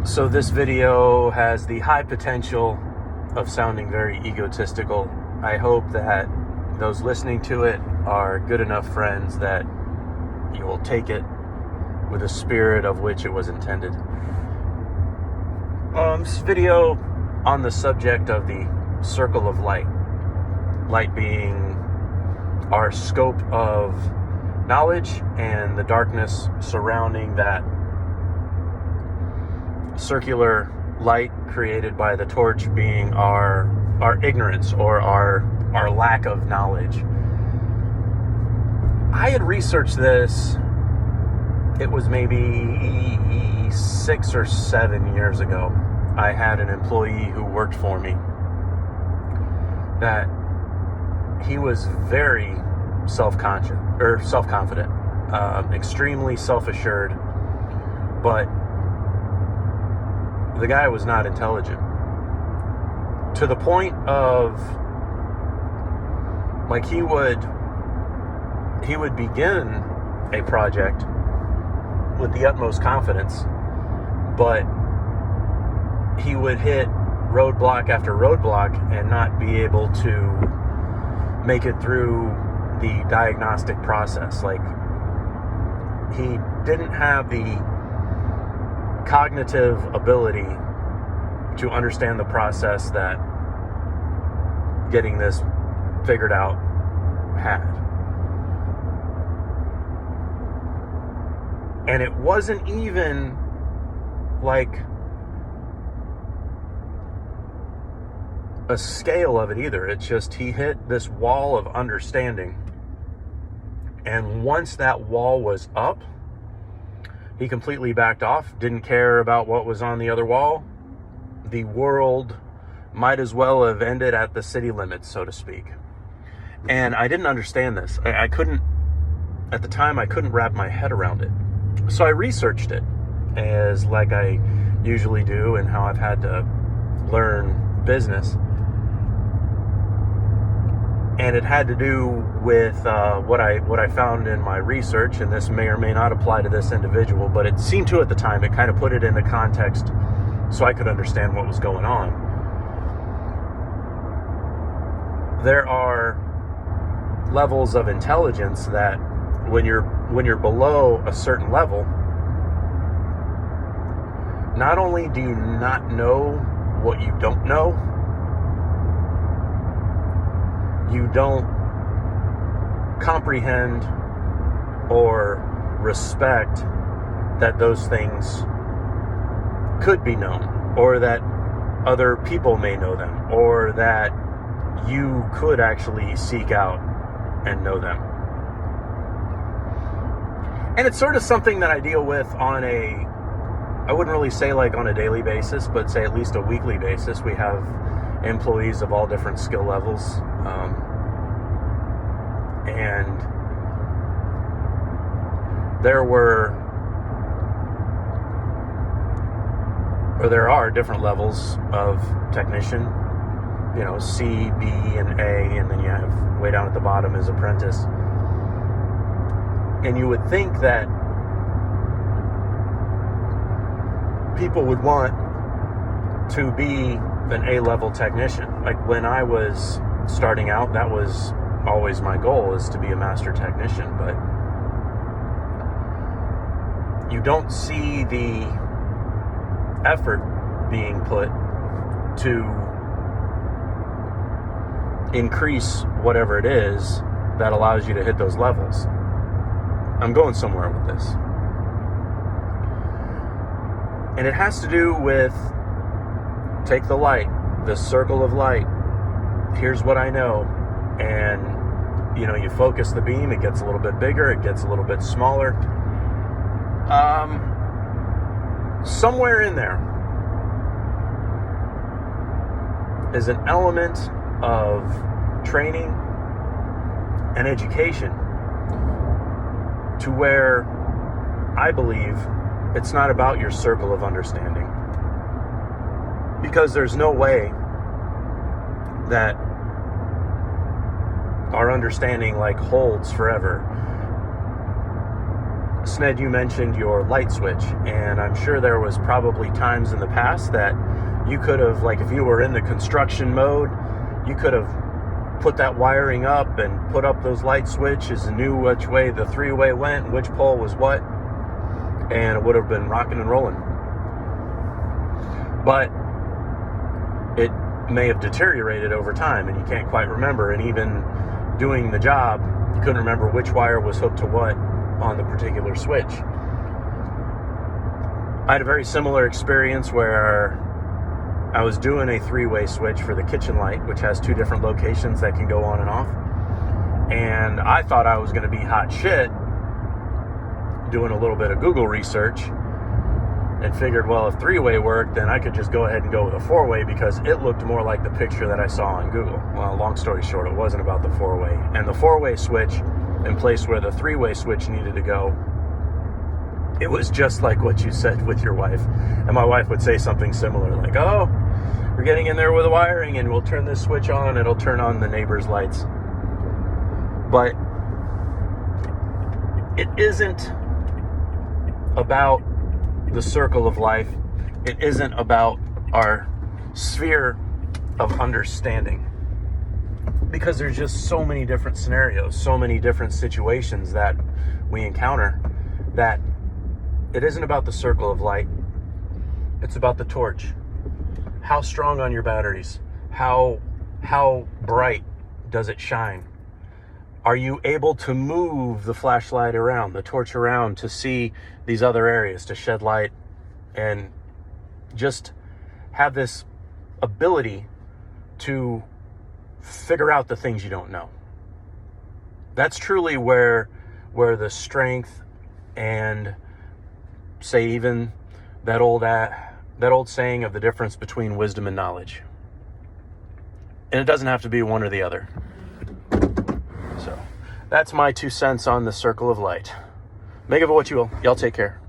So this video has the high potential of sounding very egotistical. I hope that those listening to it are good enough friends that you will take it with the spirit of which it was intended. This video on the subject of the circle of light. Light being our scope of knowledge and the darkness surrounding that circular light created by the torch being our ignorance or our lack of knowledge. I had researched this, it was maybe 6 or 7 years ago. I had an employee who worked for me that he was very self-confident, extremely self-assured, but the guy was not intelligent. To the point of, like, he would begin a project with the utmost confidence, but he would hit roadblock after roadblock and not be able to make it through the diagnostic process. Like, he didn't have the cognitive ability to understand the process that getting this figured out had. And it wasn't even like a scale of it either. It's just he hit this wall of understanding. And once that wall was up, he completely backed off, didn't care about what was on the other wall. The world might as well have ended at the city limits, so to speak. And I didn't understand this. I couldn't, at the time, I couldn't wrap my head around it. So I researched it, as like I usually do, and how I've had to learn business. And it had to do with what I found in my research, and this may or may not apply to this individual, but it seemed to at the time. It kind of put it into context so I could understand what was going on. There are levels of intelligence that when you're below a certain level, not only do you not know what you don't know, you don't comprehend or respect that those things could be known, or that other people may know them, or that you could actually seek out and know them. And it's sort of something that I deal with on I wouldn't really say like on a daily basis, but say at least a weekly basis. We have employees of all different skill levels, and there are different levels of technician, C, B, and A, and then you have way down at the bottom is apprentice. And you would think that people would want to be an A-level technician. Like when I was starting out, that was always my goal, is to be a master technician. But you don't see the effort being put to increase whatever it is that allows you to hit those levels. I'm going somewhere with this. And it has to do with, take the light, the circle of light. Here's what I know. And, you focus the beam, it gets a little bit bigger, it gets a little bit smaller. Somewhere in there is an element of training and education to where I believe it's not about your circle of understanding. Because there's no way that our understanding holds forever. Sned, you mentioned your light switch, and I'm sure there was probably times in the past that you could have, like if you were in the construction mode, you could have put that wiring up and put up those light switches and knew which way the three-way went, which pole was what, and it would have been rocking and rolling. But it may have deteriorated over time and you can't quite remember, and even doing the job, you couldn't remember which wire was hooked to what on the particular switch. I had a very similar experience where I was doing a three-way switch for the kitchen light, which has two different locations that can go on and off. And I thought I was going to be hot shit doing a little bit of Google research and figured, well, if three-way worked, then I could just go ahead and go with a four-way because it looked more like the picture that I saw on Google. Well, long story short, it wasn't about the four-way. And the four-way switch in place where the three-way switch needed to go, it was just like what you said with your wife. And my wife would say something similar, like, oh, we're getting in there with the wiring and we'll turn this switch on, it'll turn on the neighbor's lights. But it isn't about the circle of life. It isn't about our sphere of understanding. Because there's just so many different scenarios, so many different situations that we encounter, that it isn't about the circle of light. It's about the torch. How strong on your batteries? How bright does it shine? Are you able to move the flashlight around, the torch around, to see these other areas, to shed light and just have this ability to figure out the things you don't know? That's truly where the strength and, say, even that old saying of the difference between wisdom and knowledge. And it doesn't have to be one or the other. So that's my 2 cents on the circle of light. Make of it what you will. Y'all take care.